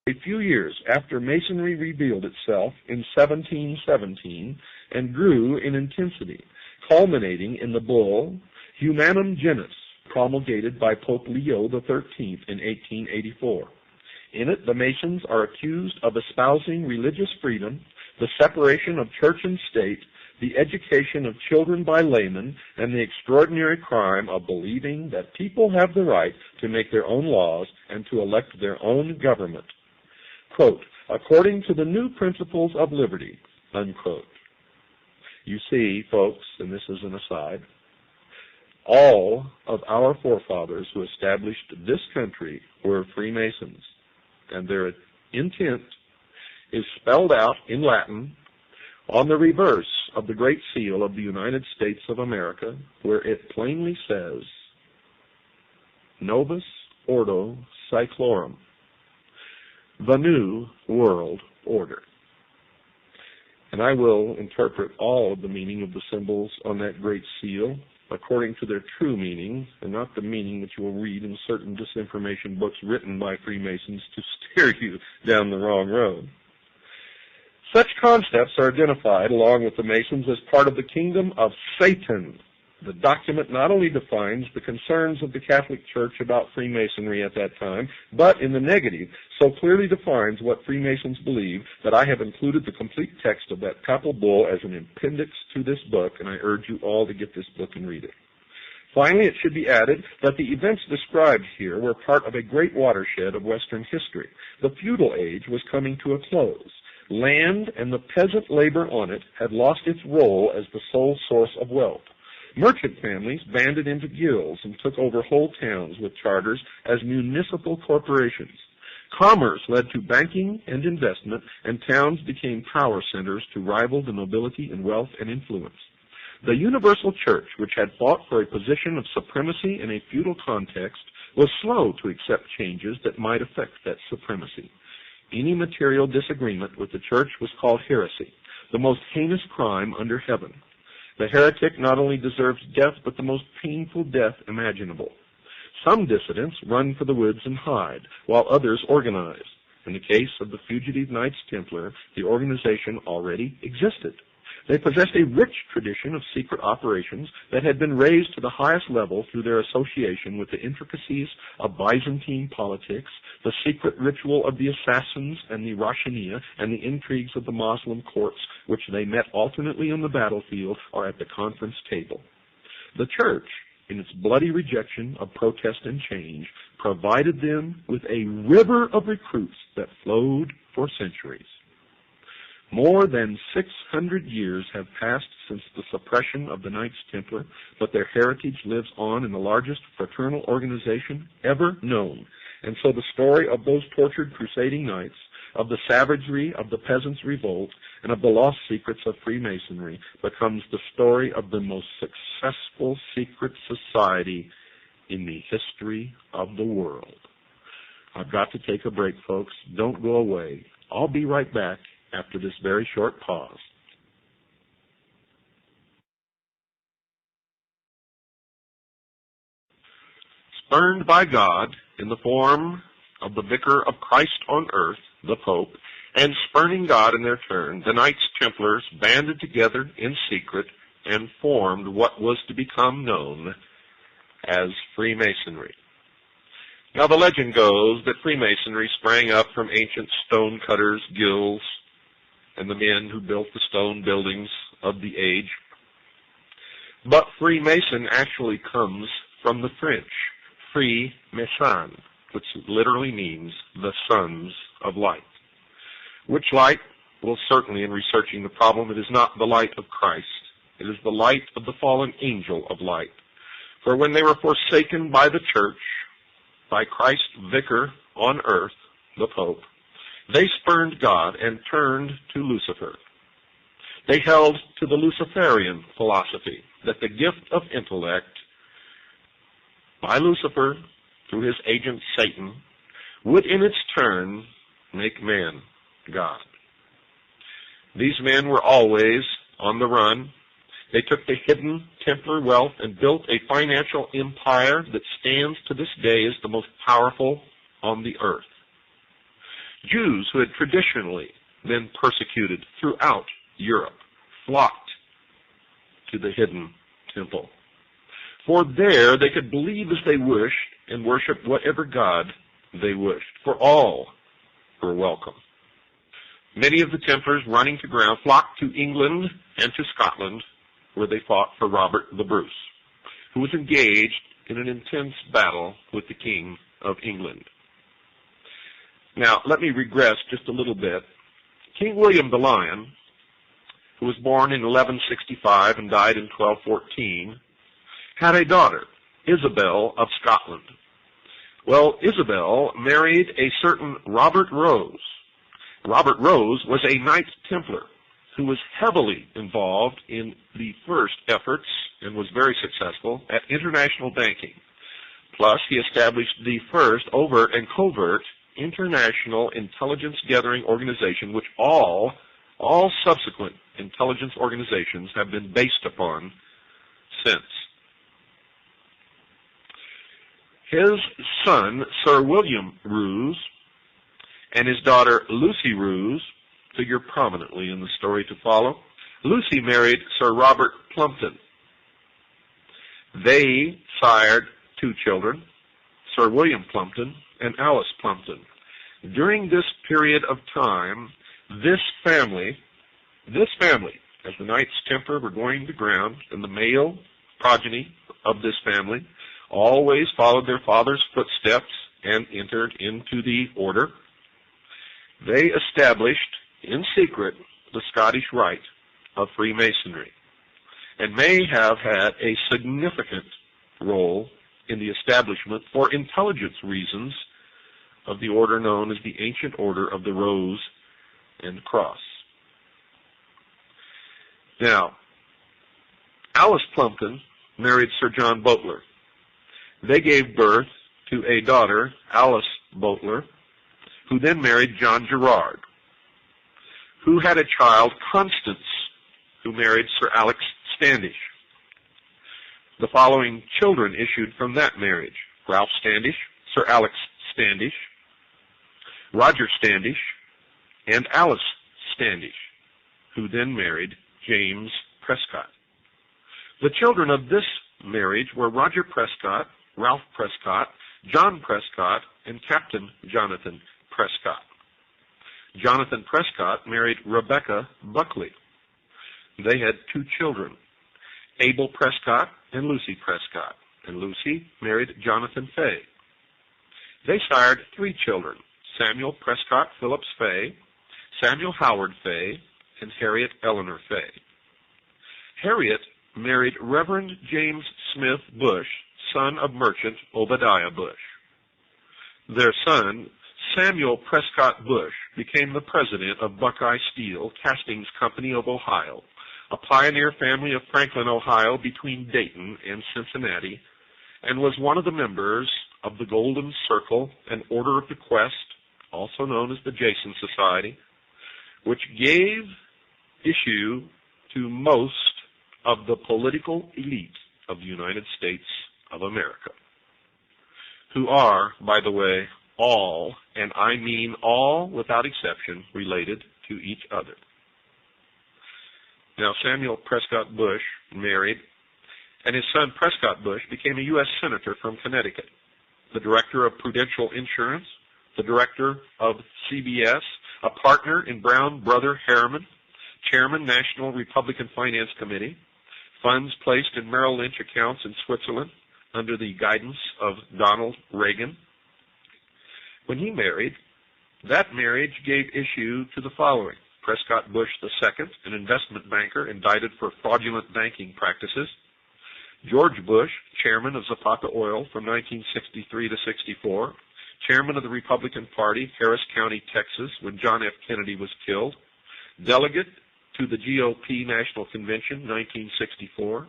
a few years after Masonry revealed itself in 1717 and grew in intensity, culminating in the bull Humanum Genus, promulgated by Pope Leo XIII in 1884. In it, the Masons are accused of espousing religious freedom, the separation of church and state, the education of children by laymen, and the extraordinary crime of believing that people have the right to make their own laws and to elect their own government. Quote, according to the new principles of liberty, unquote. You see, folks, and this is an aside, all of our forefathers who established this country were Freemasons, and their intent is spelled out in Latin on the reverse of the Great Seal of the United States of America, where it plainly says, Novus Ordo Seclorum, the New World Order. And I will interpret all of the meaning of the symbols on that Great Seal according to their true meaning, and not the meaning that you will read in certain disinformation books written by Freemasons to steer you down the wrong road. Such concepts are identified along with the Masons as part of the kingdom of Satan. The document not only defines the concerns of the Catholic Church about Freemasonry at that time, but in the negative, so clearly defines what Freemasons believe that I have included the complete text of that papal bull as an appendix to this book, and I urge you all to get this book and read it. Finally, it should be added that the events described here were part of a great watershed of Western history. The feudal age was coming to a close. Land and the peasant labor on it had lost its role as the sole source of wealth. Merchant families banded into guilds and took over whole towns with charters as municipal corporations. Commerce led to banking and investment, and towns became power centers to rival the nobility in wealth and influence. The universal church, which had fought for a position of supremacy in a feudal context, was slow to accept changes that might affect that supremacy. Any material disagreement with the church was called heresy, the most heinous crime under heaven. The heretic not only deserves death, but the most painful death imaginable. Some dissidents run for the woods and hide, while others organize. In the case of the fugitive Knights Templar, the organization already existed. They possessed a rich tradition of secret operations that had been raised to the highest level through their association with the intricacies of Byzantine politics, the secret ritual of the assassins and the Rashaniya, and the intrigues of the Moslem courts, which they met alternately on the battlefield or at the conference table. The church, in its bloody rejection of protest and change, provided them with a river of recruits that flowed for centuries. More than 600 years have passed since the suppression of the Knights Templar, but their heritage lives on in the largest fraternal organization ever known. And so the story of those tortured crusading knights, of the savagery of the peasants' revolt, and of the lost secrets of Freemasonry becomes the story of the most successful secret society in the history of the world. I've got to take a break, folks. Don't go away. I'll be right back after this very short pause. Spurned by God in the form of the Vicar of Christ on earth, the Pope, and spurning God in their turn, the Knights Templars banded together in secret and formed what was to become known as Freemasonry. Now the legend goes that Freemasonry sprang up from ancient stonecutters' guilds and the men who built the stone buildings of the age. But Freemason actually comes from the French, Free-Mason, which literally means the sons of light. Which light? Well, certainly in researching the problem, it is not the light of Christ. It is the light of the fallen angel of light. For when they were forsaken by the church, by Christ's vicar on earth, the Pope, they spurned God and turned to Lucifer. They held to the Luciferian philosophy that the gift of intellect by Lucifer through his agent Satan would in its turn make man God. These men were always on the run. They took the hidden Templar wealth and built a financial empire that stands to this day as the most powerful on the earth. Jews who had traditionally been persecuted throughout Europe flocked to the hidden temple. For there they could believe as they wished and worship whatever God they wished, for all were welcome. Many of the Templars running to ground flocked to England and to Scotland, where they fought for Robert the Bruce, who was engaged in an intense battle with the King of England. Now, let me regress just a little bit. King William the Lion, who was born in 1165 and died in 1214, had a daughter, Isabel of Scotland. Well, Isabel married a certain Robert Rose. Robert Rose was a Knight Templar who was heavily involved in the first efforts and was very successful at international banking. Plus, he established the first overt and covert international intelligence gathering organization, which all subsequent intelligence organizations have been based upon since. His son, Sir William Roos, and his daughter, Lucy Roos, figure prominently in the story to follow. Lucy married Sir Robert Plumpton. They sired two children, Sir William Plumpton and Alice Plumpton. During this period of time, this family, as the Knights Templar were going to ground, and the male progeny of this family always followed their father's footsteps and entered into the order. They established, in secret, the Scottish Rite of Freemasonry, and may have had a significant role in the establishment, for intelligence reasons, of the order known as the Ancient Order of the Rose and Cross. Now, Alice Plumpton married Sir John Boteler. They gave birth to a daughter, Alice Boteler, who then married John Gerard, who had a child, Constance, who married Sir Alex Standish. The following children issued from that marriage: Ralph Standish, Sir Alex Standish, Roger Standish, and Alice Standish, who then married James Prescott. The children of this marriage were Roger Prescott, Ralph Prescott, John Prescott, and Captain Jonathan Prescott. Jonathan Prescott married Rebecca Buckley. They had two children, Abel Prescott and Lucy Prescott, and Lucy married Jonathan Fay. They sired three children, Samuel Prescott Phillips Fay, Samuel Howard Fay, and Harriet Eleanor Fay. Harriet married Reverend James Smith Bush, son of merchant Obadiah Bush. Their son, Samuel Prescott Bush, became the president of Buckeye Steel Castings Company of Ohio, a pioneer family of Franklin, Ohio, between Dayton and Cincinnati, and was one of the members of the Golden Circle and Order of the Quest, also known as the Jason Society, which gave issue to most of the political elite of the United States of America, who are, by the way, all, and I mean all without exception, related to each other. Now, Samuel Prescott Bush married, and his son Prescott Bush became a U.S. Senator from Connecticut, the director of Prudential Insurance, the director of CBS, a partner in Brown Brother Harriman, chairman National Republican Finance Committee, funds placed in Merrill Lynch accounts in Switzerland under the guidance of Donald Reagan. When he married, that marriage gave issue to the following: Prescott Bush II, an investment banker indicted for fraudulent banking practices; George Bush, chairman of Zapata Oil from 1963 to 64, chairman of the Republican Party, Harris County, Texas, when John F. Kennedy was killed; delegate to the GOP National Convention, 1964,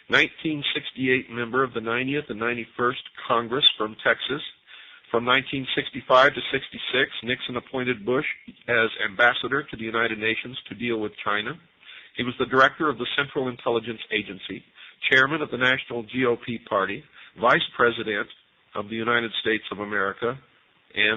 1968 member of the 90th and 91st Congress from Texas. From 1965 to 66, Nixon appointed Bush as ambassador to the United Nations to deal with China. He was the director of the Central Intelligence Agency, chairman of the National GOP Party, vice president of the United States of America, and